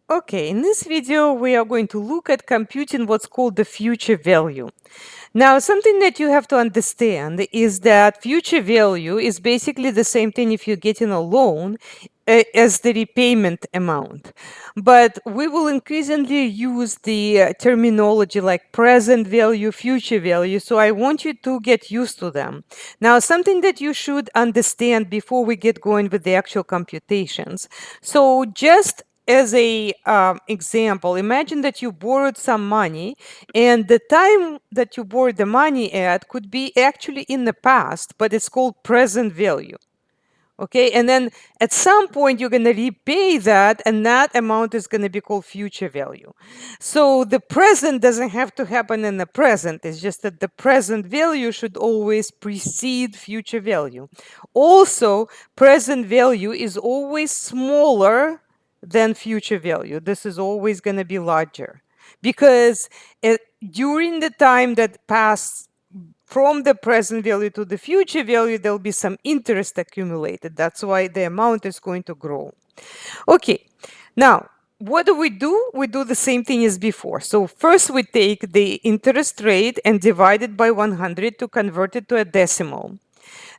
Okay, in this video, we are going to look at computing what's called the future value. Now, something that you have to understand is that future value is basically the same thing if you're getting a loan as the repayment amount. But we will increasingly use the terminology like present value, future value. So I want you to get used to them. Now, something that you should understand before we get going with the actual computations. So just as a example, imagine that you borrowed some money and the time that you borrowed the money at could be actually in the past, but it's called present value. Okay, and then at some point you're going to repay that, and that amount is going to be called future value. So the present doesn't have to happen in the present, it's just that the present value should always precede future value. Also, present value is always smaller than future value. This is always going to be larger because during the time that passed from the present value to the future value, there'll be some interest accumulated. That's why the amount is going to grow. Okay, now what do? We do the same thing as before. So first we take the interest rate and divide it by 100 to convert it to a decimal.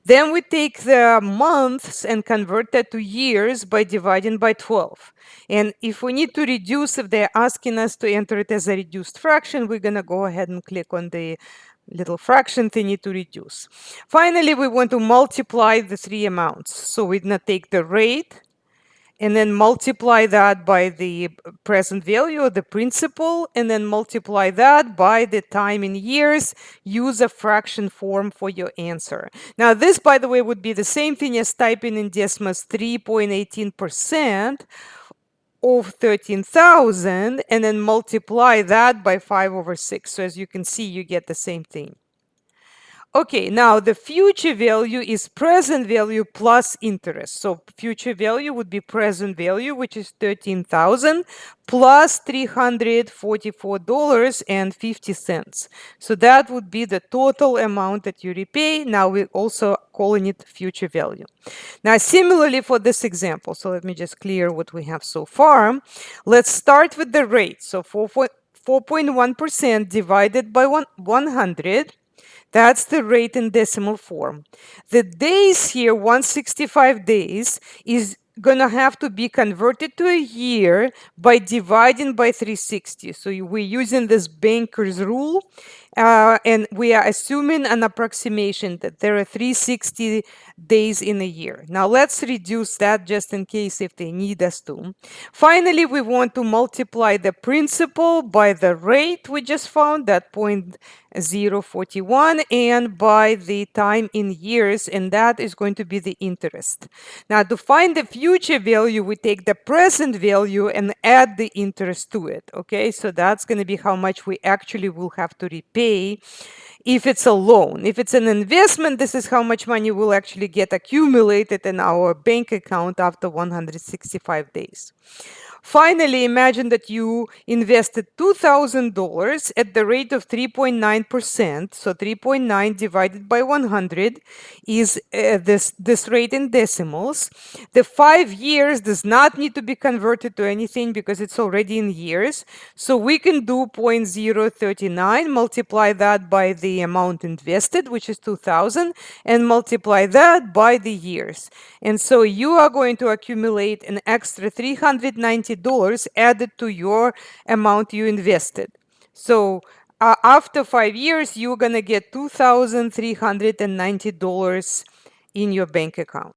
Then we take the months and convert that to years by dividing by 12. And if we need to reduce, if they're asking us to enter it as a reduced fraction, we're going to go ahead and click on the little fraction thingy to reduce. Finally, we want to multiply the three amounts. So we're going to take the rate and then multiply that by the present value of the principal, and then multiply that by the time in years. Use a fraction form for your answer. Now, this, by the way, would be the same thing as typing in Desmos 3.18% of 13,000 and then multiply that by 5/6. So as you can see, you get the same thing. Okay, now the future value is present value plus interest. So future value would be present value, which is 13,000 plus $344.50. So that would be the total amount that you repay. Now we're also calling it future value. Now, similarly for this example, so let me just clear what we have so far. Let's start with the rate. So 4.1% divided by 100. That's the rate in decimal form. The days here, 165 days, is going to have to be converted to a year by dividing by 360. So we're using this banker's rule, and we are assuming an approximation that there are 360 days in a year. Now let's reduce that just in case if they need us to. Finally, we want to multiply the principal by the rate we just found, that 0.041, and by the time in years, and that is going to be the interest. Now, to find the future value, we take the present value and add the interest to it. Okay, so that's going to be how much we actually will have to repay if it's a loan. If it's an investment, this is how much money will actually get accumulated in our bank account after 165 days. Finally, imagine that you invested $2,000 at the rate of 3.9%. So 3.9 divided by 100 is this rate in decimals. The 5 years does not need to be converted to anything because it's already in years. So we can do 0.039, multiply that by the amount invested, which is 2,000, and multiply that by the years. And so you are going to accumulate an extra $390 added to your amount you invested. So after 5 years, you're going to get $2,390 in your bank account.